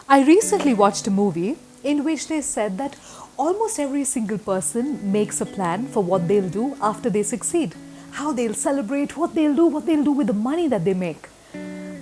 I recently watched a movie in which they said that almost every single person makes a plan for what they'll do after they succeed, how they'll celebrate, what they'll do with the money that they make.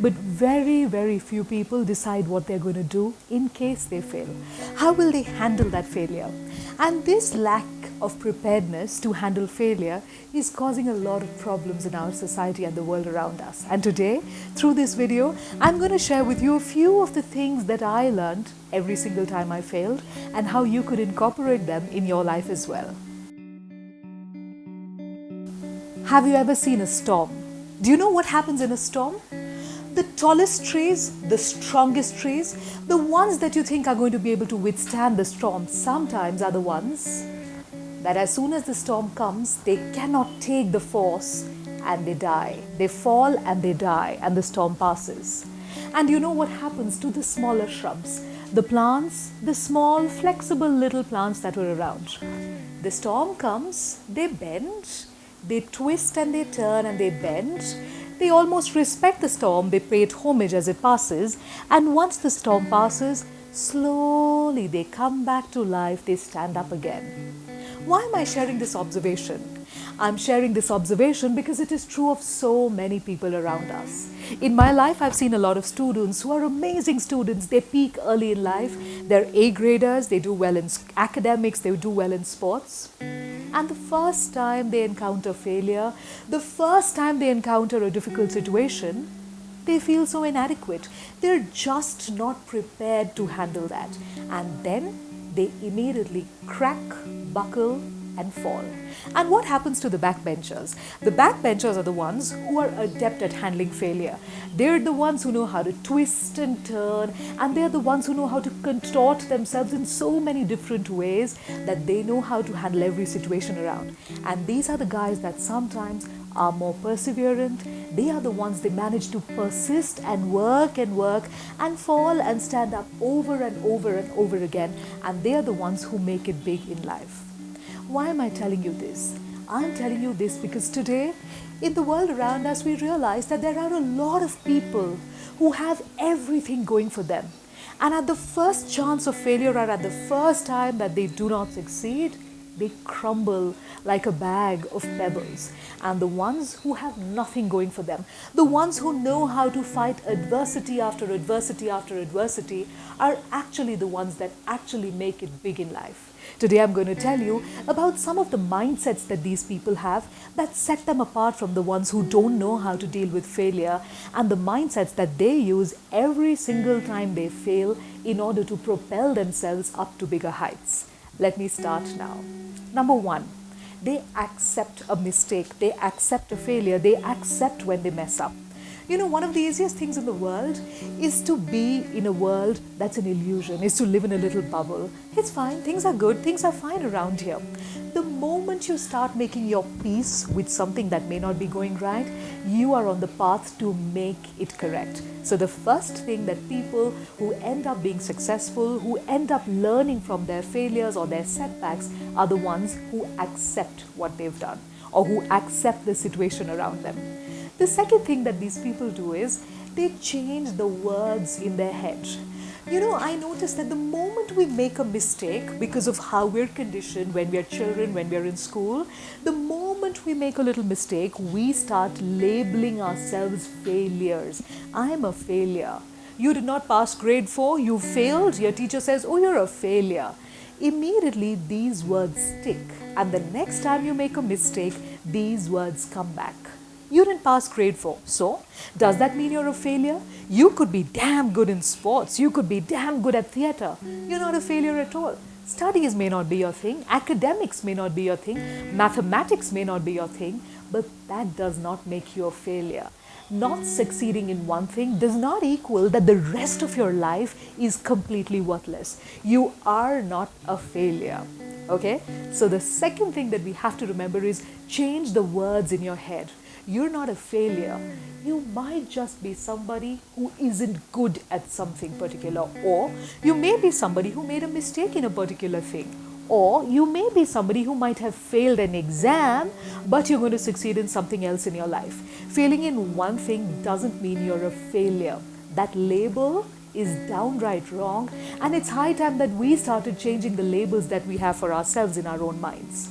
But very, very few people decide what they're going to do in case they fail. How will they handle that failure? And this lack of preparedness to handle failure is causing a lot of problems in our society and the world around us. And today, through this video, I'm going to share with you a few of the things that I learned every single time I failed and how you could incorporate them in your life as well. Have you ever seen a storm? Do you know what happens in a storm? The tallest trees, the strongest trees, the ones that you think are going to be able to withstand the storm, sometimes are the ones that as soon as the storm comes, they cannot take the force and they die. They fall and they die and the storm passes. And you know what happens to the smaller shrubs, the plants, the small, flexible little plants that were around? The storm comes, they bend, they twist and they turn and they bend. They almost respect the storm, they pay it homage as it passes, and once the storm passes, slowly they come back to life, they stand up again. Why am I sharing this observation? I'm sharing this observation because it is true of so many people around us. In my life, I've seen a lot of students who are amazing students. They peak early in life, they're A graders, they do well in academics, they do well in sports. And the first time they encounter failure, the first time they encounter a difficult situation, they feel so inadequate. They're just not prepared to handle that. And then they immediately crack, buckle, and fall. And what happens to the backbenchers? The backbenchers are the ones who are adept at handling failure. They're the ones who know how to twist and turn, and they're the ones who know how to contort themselves in so many different ways that they know how to handle every situation around. And these are the guys that sometimes are more perseverant. They are the ones they manage to persist and work and fall and stand up over and over and over again. And they are the ones who make it big in life. Why am I telling you this? I'm telling you this because today, in the world around us, we realize that there are a lot of people who have everything going for them. And at the first chance of failure or at the first time that they do not succeed, they crumble like a bag of pebbles. And the ones who have nothing going for them, the ones who know how to fight adversity after adversity after adversity, are actually the ones that actually make it big in life. Today I'm going to tell you about some of the mindsets that these people have that set them apart from the ones who don't know how to deal with failure, and the mindsets that they use every single time they fail in order to propel themselves up to bigger heights. Let me start now. Number one, they accept a mistake, they accept a failure, they accept when they mess up. You know, one of the easiest things in the world is to be in a world that's an illusion, is to live in a little bubble. It's fine, things are good, things are fine around here. The moment you start making your peace with something that may not be going right, you are on the path to make it correct. So the first thing that people who end up being successful, who end up learning from their failures or their setbacks, are the ones who accept what they've done or who accept the situation around them. The second thing that these people do is they change the words in their head. You know, I noticed that the moment we make a mistake because of how we're conditioned when we're children, when we're in school, the moment we make a little mistake, we start labeling ourselves failures. I'm a failure. You did not pass grade 4, you failed. Your teacher says, oh, you're a failure. Immediately, these words stick. And the next time you make a mistake, these words come back. You didn't pass grade 4. So, does that mean you're a failure? You could be damn good in sports. You could be damn good at theatre. You're not a failure at all. Studies may not be your thing. Academics may not be your thing. Mathematics may not be your thing. But that does not make you a failure. Not succeeding in one thing does not equal that the rest of your life is completely worthless. You are not a failure. Okay? So the second thing that we have to remember is change the words in your head. You're not a failure. You might just be somebody who isn't good at something particular, or you may be somebody who made a mistake in a particular thing, or you may be somebody who might have failed an exam, but you're going to succeed in something else in your life. Failing in one thing doesn't mean you're a failure. That label is downright wrong, and it's high time that we started changing the labels that we have for ourselves in our own minds.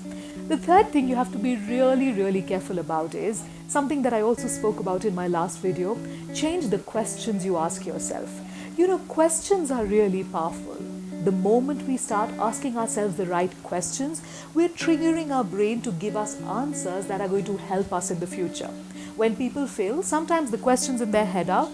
The third thing you have to be really, really careful about is something that I also spoke about in my last video. Change the questions you ask yourself. Questions are really powerful. The moment we start asking ourselves the right questions, we're triggering our brain to give us answers that are going to help us in the future. When people fail, sometimes the questions in their head are,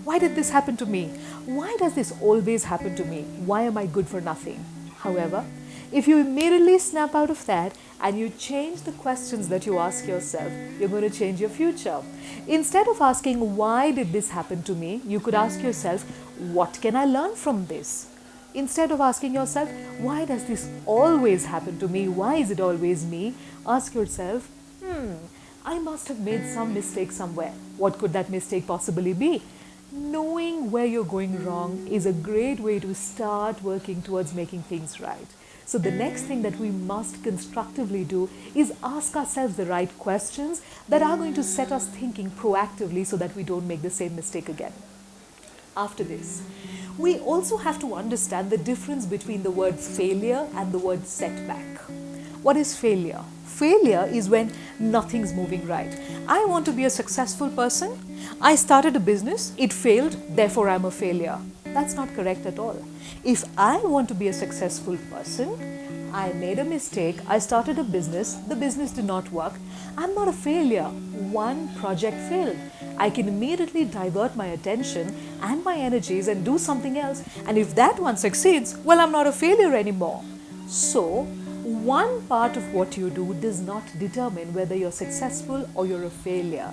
why did this happen to me? Why does this always happen to me? Why am I good for nothing? However, if you immediately snap out of that and you change the questions that you ask yourself, you're going to change your future. Instead of asking, why did this happen to me? You could ask yourself, what can I learn from this? Instead of asking yourself, why does this always happen to me? Why is it always me? Ask yourself, I must have made some mistake somewhere. What could that mistake possibly be? Knowing where you're going wrong is a great way to start working towards making things right. So the next thing that we must constructively do is ask ourselves the right questions that are going to set us thinking proactively so that we don't make the same mistake again. After this, we also have to understand the difference between the word failure and the word setback. What is failure? Failure is when nothing's moving right. I want to be a successful person. I started a business, it failed, therefore I'm a failure. That's not correct at all. If I want to be a successful person, I made a mistake, I started a business, the business did not work, I'm not a failure. One project failed. I can immediately divert my attention and my energies and do something else. And if that one succeeds, well, I'm not a failure anymore. So, one part of what you do does not determine whether you're successful or you're a failure.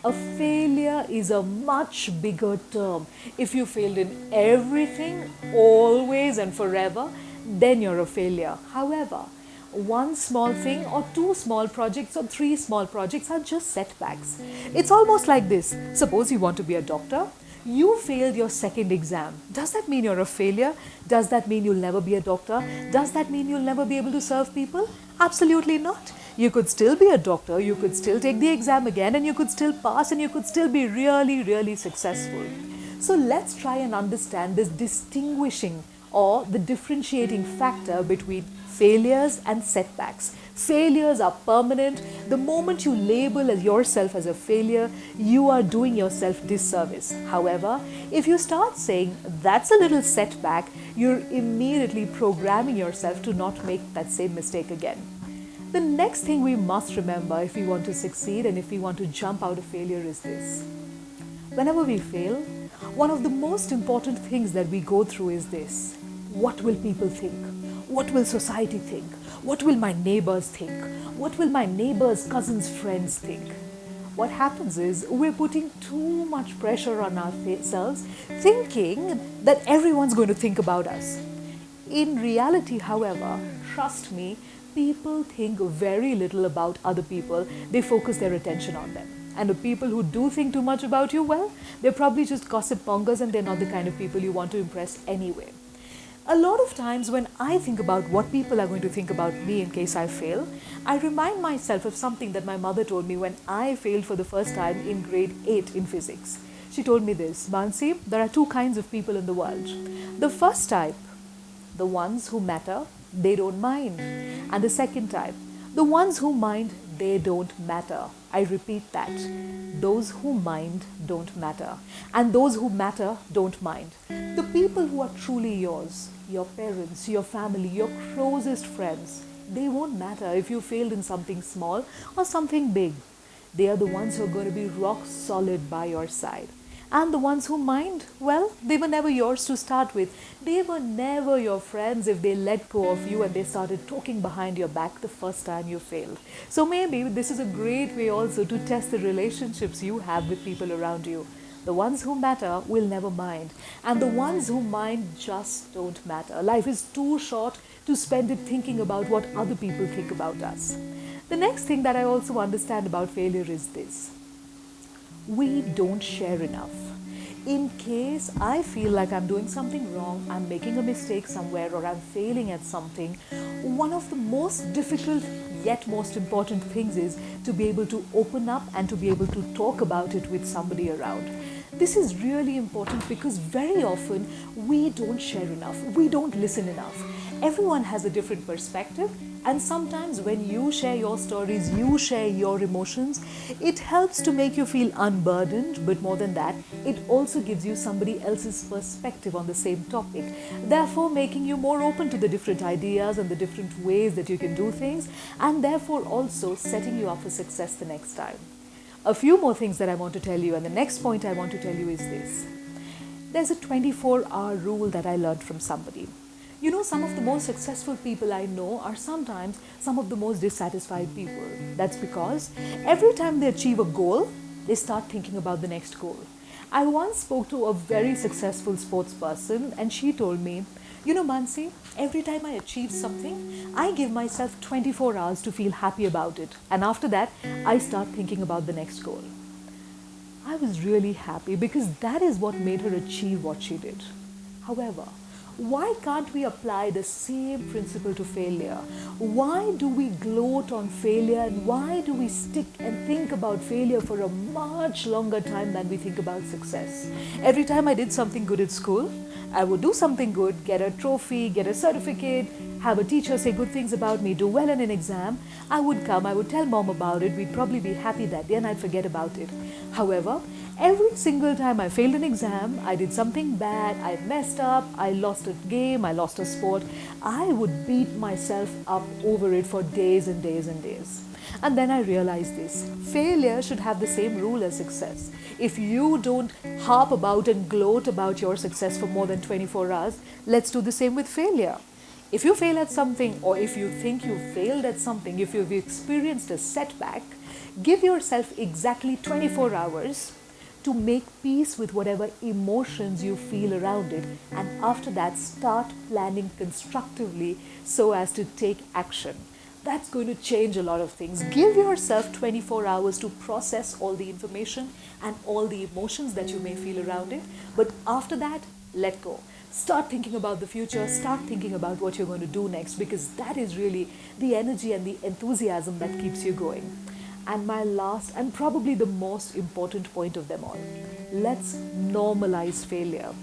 A failure is a much bigger term. If you failed in everything, always and forever, then you're a failure. However, one small thing or two small projects or three small projects are just setbacks. It's almost like this. Suppose you want to be a doctor. You failed your second exam. Does that mean you're a failure? Does that mean you'll never be a doctor? Does that mean you'll never be able to serve people? Absolutely not. You could still be a doctor, you could still take the exam again, and you could still pass, and you could still be really, really successful. So let's try and understand this distinguishing or the differentiating factor between failures and setbacks. Failures are permanent. The moment you label yourself as a failure, you are doing yourself disservice. However, if you start saying that's a little setback, you're immediately programming yourself to not make that same mistake again. The next thing we must remember if we want to succeed and if we want to jump out of failure is this. Whenever we fail, one of the most important things that we go through is this. What will people think? What will society think? What will my neighbors think? What will my neighbors, cousins, friends think? What happens is we're putting too much pressure on ourselves, thinking that everyone's going to think about us. In reality, however, trust me, people think very little about other people. They focus their attention on them. And the people who do think too much about you, well, they're probably just gossip mongers and they're not the kind of people you want to impress anyway. A lot of times when I think about what people are going to think about me in case I fail, I remind myself of something that my mother told me when I failed for the first time in grade 8 in physics. She told me this, Mansi, there are two kinds of people in the world. The first type, the ones who matter, they don't mind. And the second type, the ones who mind, they don't matter. I repeat that. Those who mind don't matter. And those who matter don't mind. The people who are truly yours, your parents, your family, your closest friends, they won't matter if you failed in something small or something big. They are the ones who are going to be rock solid by your side. And the ones who mind, well, they were never yours to start with. They were never your friends if they let go of you and they started talking behind your back the first time you failed. So maybe this is a great way also to test the relationships you have with people around you. The ones who matter will never mind. And the ones who mind just don't matter. Life is too short to spend it thinking about what other people think about us. The next thing that I also understand about failure is this. We don't share enough. In case I feel like I'm doing something wrong, I'm making a mistake somewhere, or I'm failing at something, one of the most difficult yet most important things is to be able to open up and to be able to talk about it with somebody around. This is really important because very often we don't share enough, we don't listen enough. Everyone has a different perspective, and sometimes when you share your stories, you share your emotions, it helps to make you feel unburdened, but more than that, it also gives you somebody else's perspective on the same topic, therefore making you more open to the different ideas and the different ways that you can do things, and therefore also setting you up for success the next time. A few more things that I want to tell you, and the next point I want to tell you is this. There's a 24-hour rule that I learned from somebody. You know, some of the most successful people I know are sometimes some of the most dissatisfied people. That's because every time they achieve a goal, they start thinking about the next goal. I once spoke to a very successful sports person, and she told me, you know, Mansi, every time I achieve something, I give myself 24 hours to feel happy about it. And after that, I start thinking about the next goal. I was really happy because that is what made her achieve what she did. However, why can't we apply the same principle to failure? Why do we gloat on failure, and why do we stick and think about failure for a much longer time than we think about success? Every time I did something good at school, I would do something good, get a trophy, get a certificate, have a teacher say good things about me, do well in an exam. I would come, I would tell mom about it, we'd probably be happy that day and I'd forget about it. However, every single time I failed an exam, I did something bad, I messed up, I lost a game, I lost a sport, I would beat myself up over it for days and days and days. And then I realized this. Failure should have the same rule as success. If you don't harp about and gloat about your success for more than 24 hours, let's do the same with failure. If you fail at something, or if you think you failed at something, if you've experienced a setback, give yourself exactly 24 hours to make peace with whatever emotions you feel around it, and after that start planning constructively so as to take action. That's going to change a lot of things. Give yourself 24 hours to process all the information and all the emotions that you may feel around it, but after that, let go. Start thinking about the future, start thinking about what you're going to do next, because that is really the energy and the enthusiasm that keeps you going. And my last and probably the most important point of them all, let's normalize failure.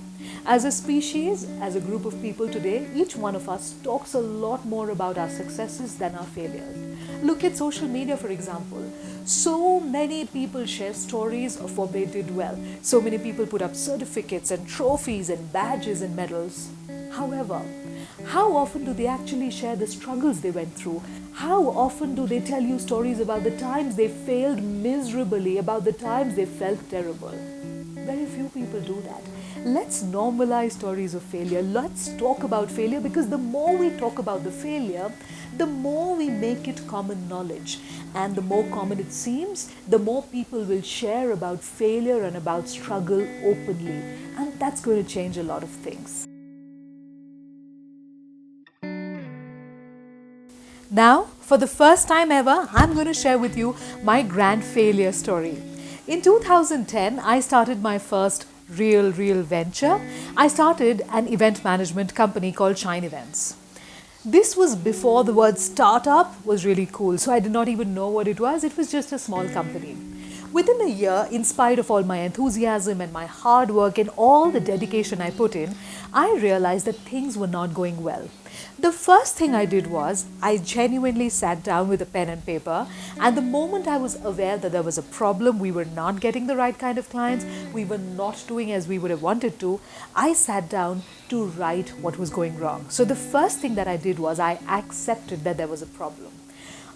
As a species, as a group of people today, each one of us talks a lot more about our successes than our failures. Look at social media, for example. So many people share stories of what they did well. So many people put up certificates and trophies and badges and medals. However, how often do they actually share the struggles they went through? How often do they tell you stories about the times they failed miserably, about the times they felt terrible? Very few people do that. Let's normalize stories of failure. Let's talk about failure, because the more we talk about the failure, the more we make it common knowledge. And the more common it seems, the more people will share about failure and about struggle openly. And that's going to change a lot of things. Now, for the first time ever, I'm going to share with you my grand failure story. In 2010, I started my first real venture. I started an event management company called Shine Events. This was before the word startup was really cool, so I did not even know what it was. It was just a small company. Within a year, in spite of all my enthusiasm and my hard work and all the dedication I put in, I realized that things were not going well. The first thing I did was I genuinely sat down with a pen and paper, and the moment I was aware that there was a problem, we were not getting the right kind of clients, we were not doing as we would have wanted to, I sat down to write what was going wrong. So the first thing that I did was I accepted that there was a problem.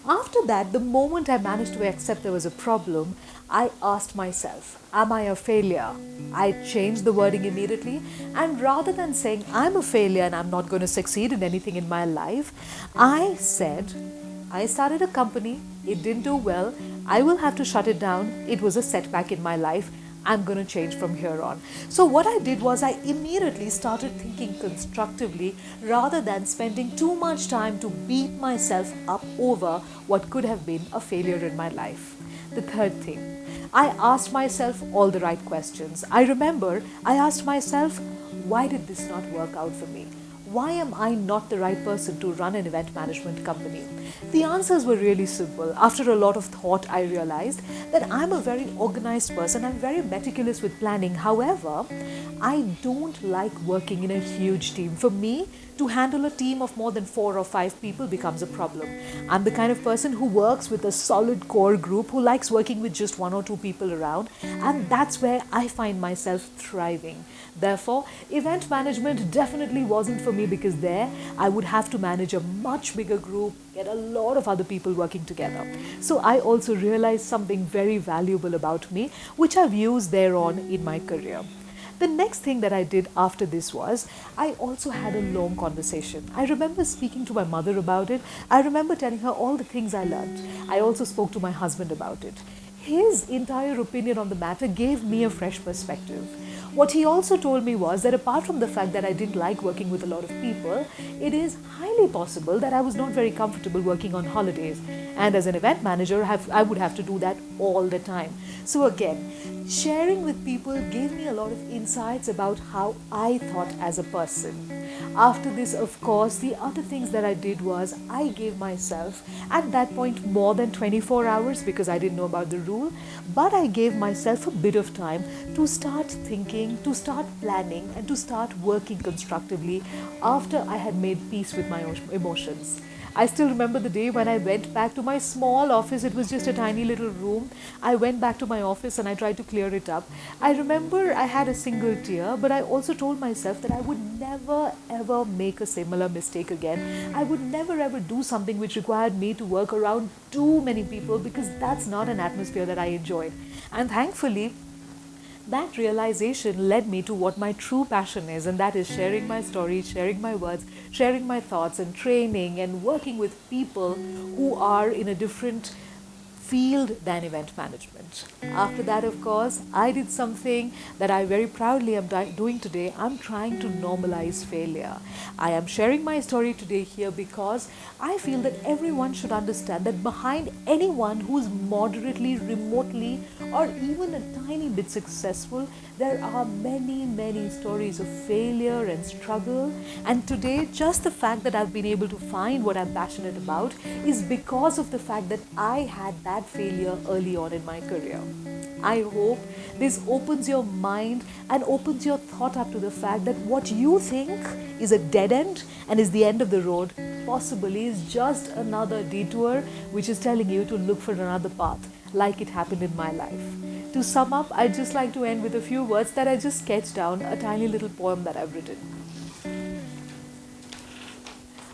After that, the moment I managed to accept there was a problem, I asked myself, am I a failure? I changed the wording immediately, and rather than saying I'm a failure and I'm not going to succeed in anything in my life, I said, I started a company, it didn't do well, I will have to shut it down, it was a setback in my life, I'm going to change from here on. So what I did was I immediately started thinking constructively rather than spending too much time to beat myself up over what could have been a failure in my life. The third thing, I asked myself all the right questions. I remember I asked myself, why did this not work out for me? why am I not the right person to run an event management company? The answers were really simple. After a lot of thought, I realized that I'm a very organized person. I'm very meticulous with planning. However, I don't like working in a huge team. For me, to handle a team of more than 4 or 5 people becomes a problem. I'm the kind of person who works with a solid core group, who likes working with just 1 or 2 people around, and that's where I find myself thriving. Therefore, event management definitely wasn't for me, because there I would have to manage a much bigger group, get a lot of other people working together. So I also realized something very valuable about me, which I've used thereon in my career. The next thing that I did after this was, I also had a long conversation. I remember speaking to my mother about it. I remember telling her all the things I learned. I also spoke to my husband about it. His entire opinion on the matter gave me a fresh perspective. What he also told me was that apart from the fact that I didn't like working with a lot of people, it is highly possible that I was not very comfortable working on holidays. And as an event manager, I would have to do that all the time. So again, sharing with people gave me a lot of insights about how I thought as a person. After this, of course, the other things that I did was, I gave myself at that point more than 24 hours, because I didn't know about the rule, but I gave myself a bit of time to start thinking, to start planning, and to start working constructively after I had made peace with my emotions. I still remember the day when I went back to my small office. It was just a tiny little room. I went back to my office and I tried to clear it up. I remember I had a single tear, but I also told myself that I would never ever make a similar mistake again. I would never ever do something which required me to work around too many people, because that's not an atmosphere that I enjoyed. And thankfully, that realization led me to what my true passion is, and that is sharing my story, sharing my words, sharing my thoughts, and training and working with people who are in a different field than event management. After that, of course, I did something that I very proudly am doing today. I'm trying to normalize failure. I am sharing my story today here because I feel that everyone should understand that behind anyone who is moderately, remotely, or even a tiny bit successful, there are many, many stories of failure and struggle. And today, just the fact that I've been able to find what I'm passionate about is because of the fact that I had that failure early on in my career. I hope this opens your mind and opens your thought up to the fact that what you think is a dead end and is the end of the road possibly is just another detour which is telling you to look for another path, like it happened in my life. To sum up, I'd just like to end with a few words that I just sketched down, a tiny little poem that I've written.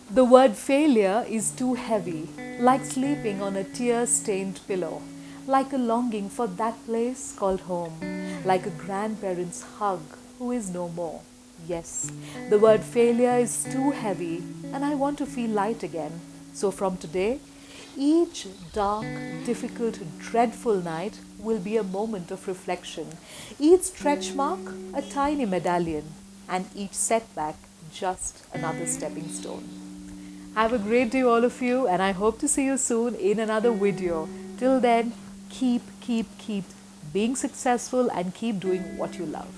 The word failure is too heavy, like sleeping on a tear-stained pillow, like a longing for that place called home, like a grandparent's hug who is no more. Yes, the word failure is too heavy, and I want to feel light again. So from today, each dark, difficult, dreadful night will be a moment of reflection. Each stretch mark, a tiny medallion, and each setback, just another stepping stone. Have a great day, all of you, and I hope to see you soon in another video. Till then, keep being successful and keep doing what you love.